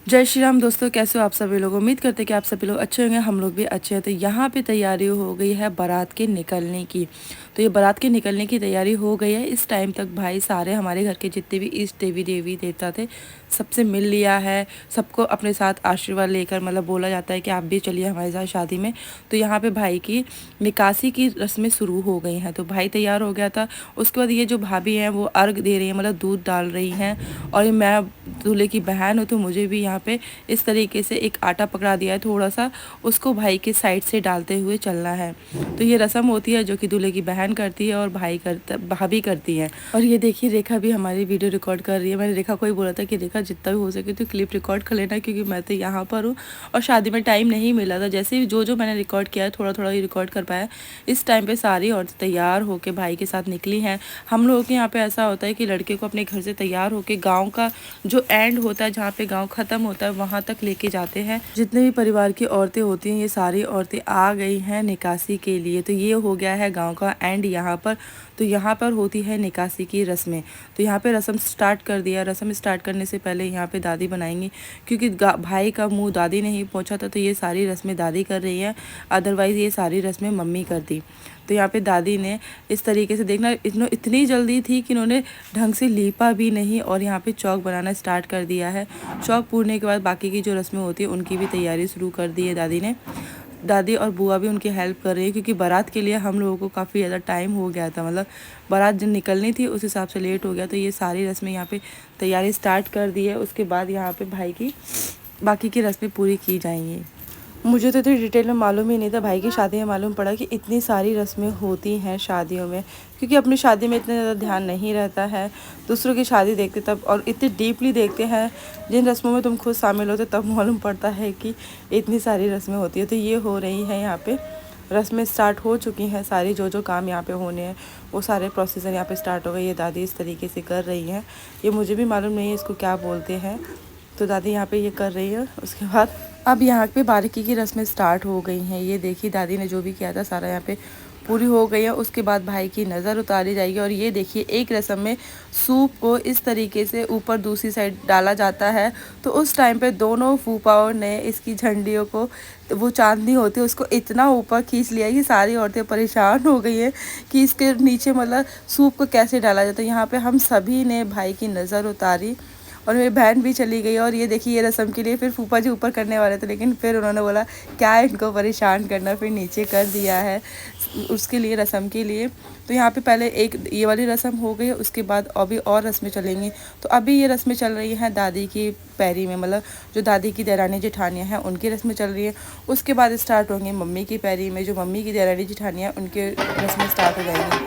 जय श्री राम दोस्तों, कैसे हो आप सभी लोग। उम्मीद करते हैं कि आप सभी लोग अच्छे होंगे, हम लोग भी अच्छे हैं। तो यहाँ पे तैयारी हो गई है बारात के निकलने की। तो ये बारात के निकलने की तैयारी हो गई है। इस टाइम तक भाई सारे हमारे घर के जितने भी इष्ट देवी देवता थे सबसे मिल लिया है। सबको अपने साथ आशीर्वाद लेकर मतलब बोला जाता है कि आप भी चलिए हमारे साथ शादी में। तो यहाँ पे भाई की निकासी की रस्में शुरू हो गई हैं। तो भाई तैयार हो गया था। उसके बाद ये जो भाभी हैं वो अर्घ दे रही हैं, मतलब दूध डाल रही हैं। और ये मैं दूल्हे की बहन हूँ तो मुझे भी यहाँ पे इस तरीके से एक आटा पकड़ा दिया है थोड़ा सा, उसको भाई के साइड से डालते हुए चलना है। तो ये रस्म होती है जो कि दूल्हे की बहन करती है और भाभी करती है। और ये देखिए रेखा भी हमारी वीडियो रिकॉर्ड कर रही है। मैंने रेखा को ही बोला था कि रेखा जितना भी हो सके तो क्लिप रिकॉर्ड कर लेना, क्योंकि मैं तो यहाँ पर हूँ और शादी में टाइम नहीं मिला था। जैसे जो मैंने रिकॉर्ड किया है थोड़ा थोड़ा ही रिकॉर्ड कर पाया। इस टाइम पे सारी औरतें तैयार होकर भाई के साथ निकली हैं। हम लोगों के यहाँ पे ऐसा होता है कि लड़के को अपने घर से तैयार होकर गाँव का जो एंड होता है, जहाँ पे गाँव खत्म होता है, वहाँ तक लेके जाते हैं। जितने भी परिवार की औरतें होती हैं ये सारी औरतें आ गई हैं निकासी के लिए। तो ये हो गया है गांव का एंड यहाँ पर। तो यहाँ पर होती है निकासी की रस्में। तो यहाँ पे रस्म स्टार्ट कर दिया। रस्म स्टार्ट करने से पहले यहाँ पे दादी बनाएंगी, क्योंकि भाई का मुंह दादी नहीं पहुँचा था तो ये सारी रस्में दादी कर रही है। अदरवाइज़ ये सारी रस्में मम्मी करती। तो यहाँ पे दादी ने इस तरीके से देखना, इतनी जल्दी थी कि इन्होंने ढंग से लीपा भी नहीं और यहाँ पे चौक बनाना स्टार्ट कर दिया है। चौक पूरने के बाद बाकी की जो रस्में होती है उनकी भी तैयारी शुरू कर दी है दादी ने। दादी और बुआ भी उनकी हेल्प कर रही है, क्योंकि बारात के लिए हम लोगों को काफ़ी ज़्यादा टाइम हो गया था। मतलब बारात जब निकलनी थी उस हिसाब से लेट हो गया। तो ये सारी रस्में यहाँ पे तैयारी स्टार्ट कर दी है। उसके बाद यहाँ पे भाई की बाकी की रस्में पूरी की जाएंगी। मुझे तो इतनी डिटेल में मालूम ही नहीं था। भाई की शादी में मालूम पड़ा कि इतनी सारी रस्में होती हैं शादियों में, क्योंकि अपनी शादी में इतना ज़्यादा ध्यान नहीं रहता है। दूसरों की शादी देखते तब और इतनी डीपली देखते हैं, जिन रस्मों में तुम खुद शामिल होते तब मालूम पड़ता है कि इतनी सारी रस्में होती है। तो ये हो रही हैं यहाँ पे रस्में स्टार्ट हो चुकी हैं सारी। जो काम यहाँ पे होने हैं वो सारे प्रोसीजर यहाँ पे स्टार्ट हो गए। ये दादी इस तरीके से कर रही हैं। ये मुझे भी मालूम नहीं है इसको क्या बोलते हैं। तो दादी यहाँ पे ये कर रही है। उसके बाद अब यहाँ पे बारीकी की रस्में स्टार्ट हो गई हैं। ये देखिए दादी ने जो भी किया था सारा यहाँ पे पूरी हो गई है। उसके बाद भाई की नज़र उतारी जाएगी। और ये देखिए एक रस्म में सूप को इस तरीके से ऊपर दूसरी साइड डाला जाता है। तो उस टाइम पे दोनों फूफाओं ने इसकी झंडियों को, वो चांदनी होती है उसको इतना ऊपर खींच लिया कि सारी औरतें परेशान हो गई हैं कि इसके नीचे मतलब सूप को कैसे डाला जाता है। यहाँ पे हम सभी ने भाई की नज़र उतारी और मेरी बहन भी चली गई। और ये देखिए ये रस्म के लिए फिर फूफा जी ऊपर करने वाले थे, लेकिन फिर उन्होंने बोला क्या इनको परेशान करना, फिर नीचे कर दिया है उसके लिए, रस्म के लिए। तो यहाँ पे पहले एक ये वाली रस्म हो गई, उसके बाद अभी और रस्में चलेंगी। तो अभी ये रस्में चल रही हैं दादी की पैरी में, मतलब जो दादी की देरानी जेठानियाँ हैं उनकी रस्में चल रही हैं। उसके बाद स्टार्ट होंगी मम्मी की पैरी में, जो मम्मी की देरानी जेठानियाँ उनके रस्में स्टार्ट हो जाएंगी।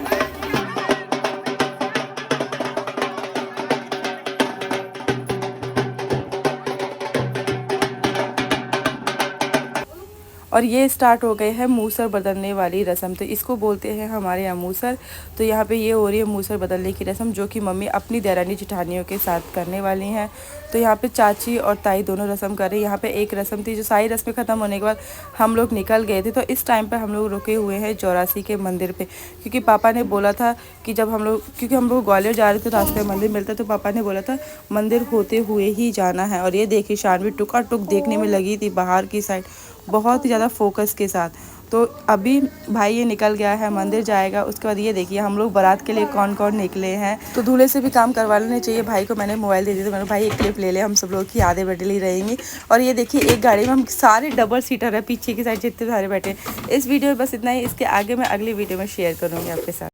और ये स्टार्ट हो गए हैं मूसर बदलने वाली रस्म। तो इसको बोलते हैं हमारे यहाँ मूसर। तो यहाँ पे ये हो रही है मूसर बदलने की रस्म, जो कि मम्मी अपनी देरानी जेठानियों के साथ करने वाली हैं। तो यहाँ पे चाची और ताई दोनों रस्म कर रही है। यहाँ पे एक रस्म थी जो सारी रस्में ख़त्म होने के बाद हम लोग निकल गए थे। तो इस टाइम पर हम लोग रुके हुए हैं चौरासी के मंदिर पर, क्योंकि पापा ने बोला था कि जब हम लोग, क्योंकि हम लोग ग्वालियर जा रहे थे रास्ते में मंदिर मिलता, तो पापा ने बोला था मंदिर होते हुए ही जाना है। और ये देखिए शानवी टुका टुक देखने में लगी थी बाहर की साइड, बहुत ही ज़्यादा फोकस के साथ। तो अभी भाई ये निकल गया है, मंदिर जाएगा। उसके बाद ये देखिए हम लोग बारात के लिए कौन कौन निकले हैं। तो दूल्हे से भी काम करवा लेने चाहिए। भाई को मैंने मोबाइल दे दिया, तो मैंने भाई एक क्लिप ले ले, हम सब लोग की आधे बैठे रहेंगी। और ये देखिए एक गाड़ी में हम सारे डबल सीटर है, पीछे की साइड जितने सारे बैठे। इस वीडियो में बस इतना ही। इसके आगे मैं अगली वीडियो में शेयर करूँगी आपके साथ।